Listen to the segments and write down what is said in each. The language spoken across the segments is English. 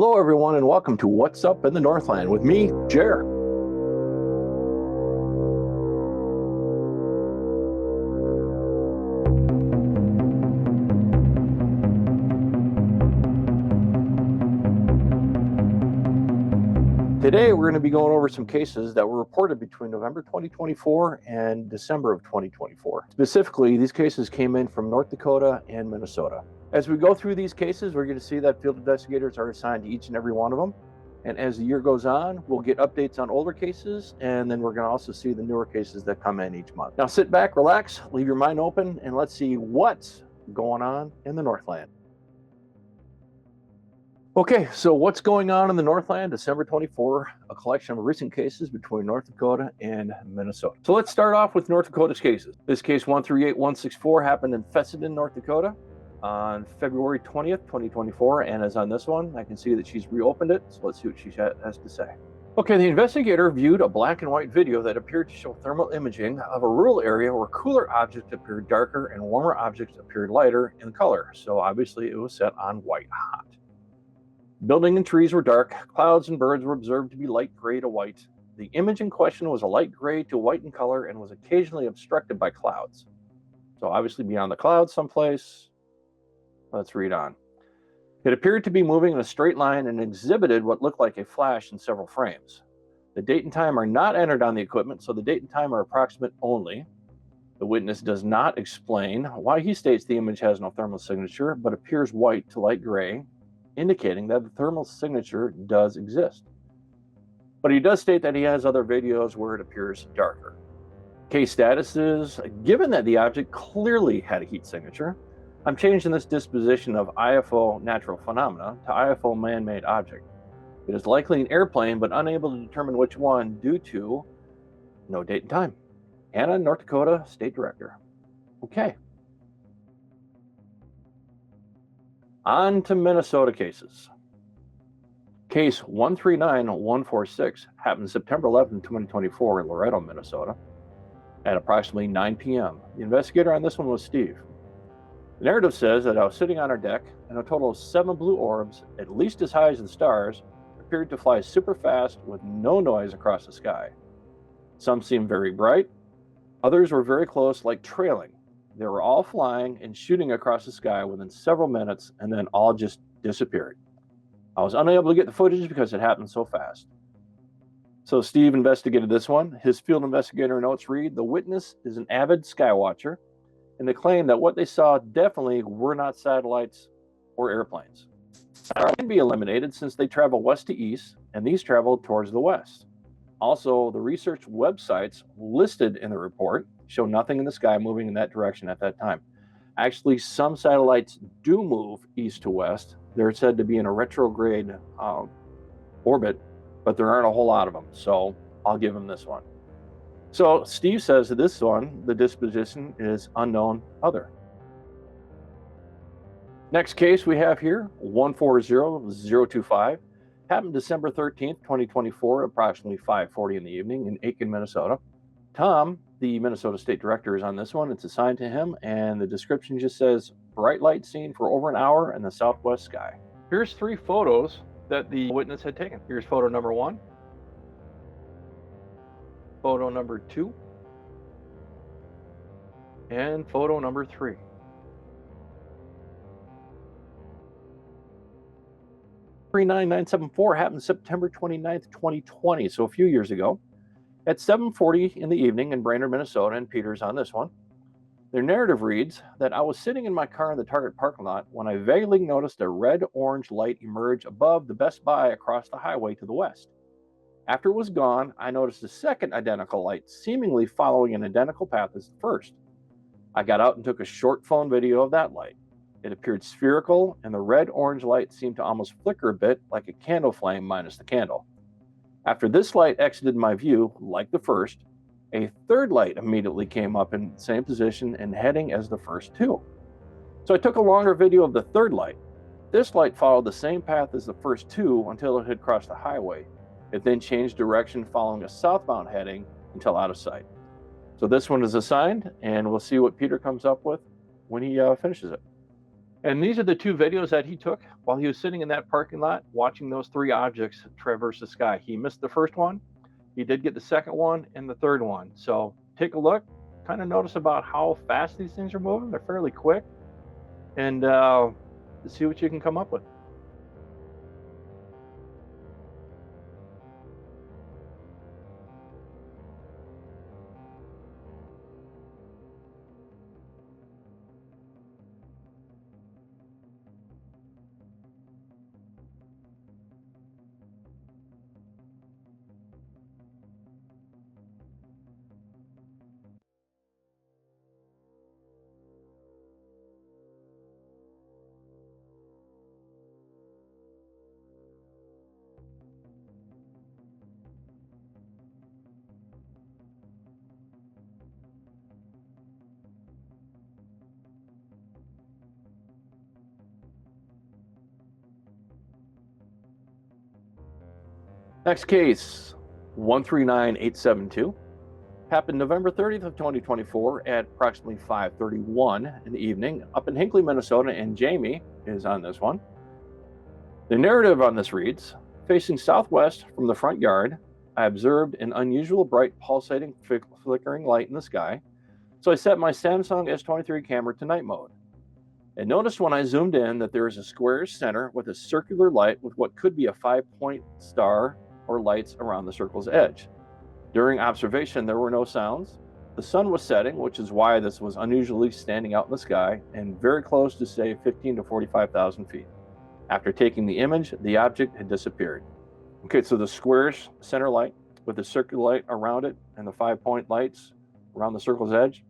Hello everyone and welcome to What's Up in the Northland with me, Jer. Today we're going to be going over some cases that were reported between November 2024 and December of 2024. Specifically, these cases came in from North Dakota and Minnesota. As we go through these cases, we're going to see that field investigators are assigned to each and every one of them. And as the year goes on, we'll get updates on older cases, and then we're going to also see the newer cases that come in each month. Now sit back, relax, leave your mind open, and let's see what's going on in the Northland. Okay, so what's going on in the Northland, December 24, a collection of recent cases between North Dakota and Minnesota. So let's start off with North Dakota's cases. This case 138164 happened in Fessenden, North Dakota on February 20th, 2024, and as on this one, I can see that she's reopened it, so let's see what she has to say. Okay, the investigator viewed a black and white video that appeared to show thermal imaging of a rural area where cooler objects appeared darker and warmer objects appeared lighter in color, so obviously it was set on white hot. Building and trees were dark, clouds and birds were observed to be light gray to white. The image in question was a light gray to white in color and was occasionally obstructed by clouds. So obviously beyond the clouds someplace. Let's read on. It appeared to be moving in a straight line and exhibited what looked like a flash in several frames. The date and time are not entered on the equipment, so the date and time are approximate only. The witness does not explain why he states the image has no thermal signature, but appears white to light gray, indicating that the thermal signature does exist. But he does state that he has other videos where it appears darker. Case status is, given that the object clearly had a heat signature, I'm changing this disposition of IFO natural phenomena to IFO man-made object. It is likely an airplane, but unable to determine which one due to no date and time. Anna, North Dakota State Director. Okay. On to Minnesota cases. Case 139146 happened September 11, 2024 in Loretto, Minnesota at approximately 9 p.m. The investigator on this one was Steve. The narrative says that I was sitting on our deck and a total of 7 blue orbs, at least as high as the stars, appeared to fly super fast with no noise across the sky. Some seemed very bright, others were very close, like trailing. They were all flying and shooting across the sky within several minutes and then all just disappeared. I was unable to get the footage because it happened so fast. So Steve investigated this one. His field investigator notes read, the witness is an avid sky watcher, and they claim that what they saw definitely were not satellites or airplanes. They can be eliminated since they travel west to east, and these travel towards the west. Also, the research websites listed in the report show nothing in the sky moving in that direction at that time. Actually, some satellites do move east to west. They're said to be in a retrograde orbit, but there aren't a whole lot of them, so I'll give him this one. So Steve says that this one, the disposition is unknown other. Next case we have here, 140025, happened December 13th, 2024, approximately 5:40 in the evening in Aiken, Minnesota. Tom, the Minnesota State Director, is on this one. It's assigned to him, and the description just says, bright light seen for over an hour in the southwest sky. Here's 3 photos that the witness had taken. Here's photo number 1, photo number 2, and photo number 3. $39974 happened September 29th, 2020, so a few years ago, at 7:40 in the evening in Brainerd, Minnesota, and Peter's on this one. Their narrative reads that I was sitting in my car in the Target parking lot when I vaguely noticed a red-orange light emerge above the Best Buy across the highway to the west. After it was gone, I noticed a second identical light, seemingly following an identical path as the first. I got out and took a short phone video of that light. It appeared spherical, and the red-orange light seemed to almost flicker a bit like a candle flame minus the candle. After this light exited my view, like the first, a third light immediately came up in the same position and heading as the first 2. So I took a longer video of the third light. This light followed the same path as the first 2 until it had crossed the highway. It then changed direction following a southbound heading until out of sight. So this one is assigned, and we'll see what Peter comes up with when he finishes it. And these are the two videos that he took while he was sitting in that parking lot watching those three objects traverse the sky. He missed the first one. He did get the second one and the third one. So take a look, kind of notice about how fast these things are moving. They're fairly quick. And see what you can come up with. Next case, 139872, happened November 30th of 2024 at approximately 5:31 in the evening up in Hinckley, Minnesota, and Jamie is on this one. The narrative on this reads, facing southwest from the front yard, I observed an unusual bright pulsating flickering light in the sky, so I set my Samsung S23 camera to night mode. And noticed when I zoomed in that there is a squarish center with a circular light with what could be a 5-point star or lights around the circle's edge. During observation, there were no sounds. The sun was setting, which is why this was unusually standing out in the sky and very close to, say, 15 to 45,000 feet. After taking the image, the object had disappeared. Okay, so the squarish center light with the circular light around it and the 5-point lights around the circle's edge,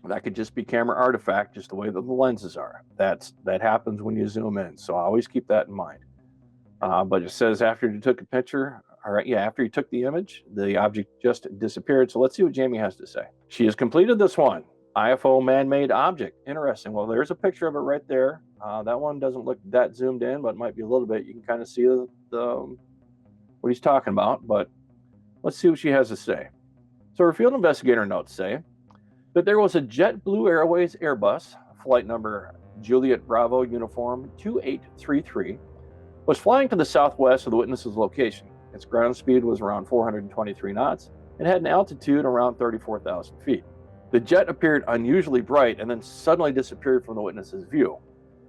that could just be camera artifact, just the way that the lenses are. That happens when you zoom in, so always keep that in mind. But it says after you took a picture, after you took the image, the object just disappeared. So let's see what Jamie has to say. She has completed this one. IFO man-made object. Interesting. Well, there's a picture of it right there. That one doesn't look that zoomed in, but it might be a little bit. You can kind of see what he's talking about. But let's see what she has to say. So her field investigator notes say that there was a JetBlue Airways Airbus, flight number Juliet Bravo Uniform 2833, was flying to the southwest of the witness's location. Its ground speed was around 423 knots and had an altitude around 34,000 feet. The jet appeared unusually bright and then suddenly disappeared from the witness's view.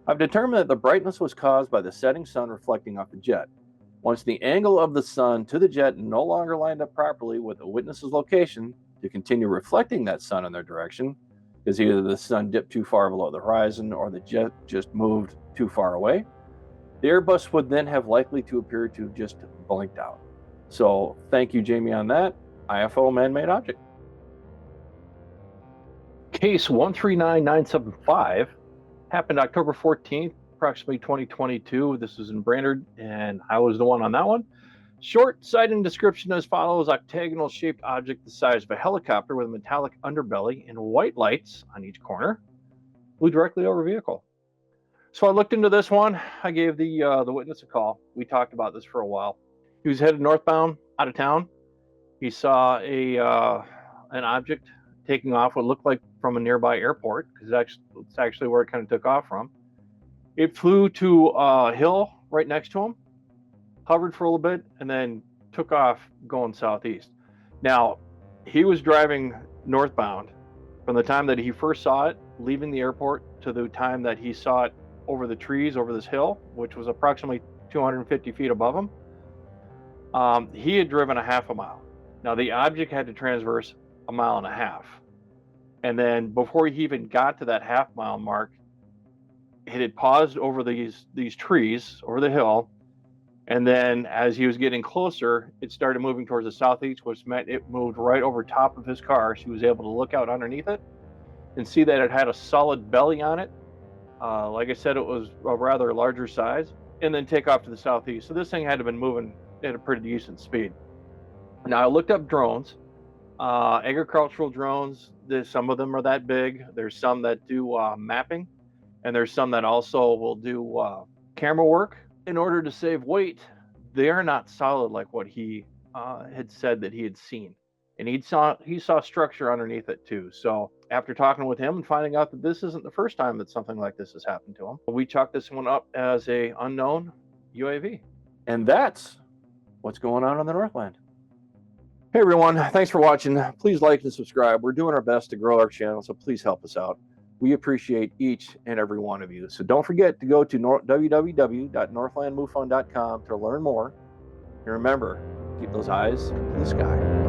I've determined that the brightness was caused by the setting sun reflecting off the jet. Once the angle of the sun to the jet no longer lined up properly with the witness's location to continue reflecting that sun in their direction, because either the sun dipped too far below the horizon or the jet just moved too far away, the Airbus would then have likely to appear to have just blinked out. So thank you, Jamie, on that. IFO man-made object. Case 139975 happened October 14th, approximately 2022. This was in Brainerd, and I was the one on that one. Short sighting description as follows: octagonal-shaped object the size of a helicopter with a metallic underbelly and white lights on each corner. Flew directly over vehicle. So I looked into this one. I gave the witness a call. We talked about this for a while. He was headed northbound out of town. He saw an object taking off what looked like from a nearby airport, because it's actually where it kind of took off from. It flew to a hill right next to him, hovered for a little bit, and then took off going southeast. Now, he was driving northbound from the time that he first saw it leaving the airport to the time that he saw it over the trees over this hill, which was approximately 250 feet above him. He had driven a half a mile. Now, the object had to traverse a mile and a half. And then before he even got to that half mile mark, it had paused over these trees over the hill. And then as he was getting closer, it started moving towards the southeast, which meant it moved right over top of his car. So he was able to look out underneath it and see that it had a solid belly on it. Like I said, it was a rather larger size, and then take off to the southeast. So this thing had to have been moving at a pretty decent speed. Now I looked up drones, agricultural drones. Some of them are that big. There's some that do mapping, and there's some that also will do camera work. In order to save weight, they are not solid like what he had said that he had seen. And he saw structure underneath it too. So after talking with him and finding out that this isn't the first time that something like this has happened to him, we chalk this one up as a unknown UAV. And that's what's going on the Northland. Hey everyone, thanks for watching. Please like and subscribe. We're doing our best to grow our channel, so please help us out. We appreciate each and every one of you. So don't forget to go to www.northlandmufon.com to learn more. And remember, keep those eyes in the sky.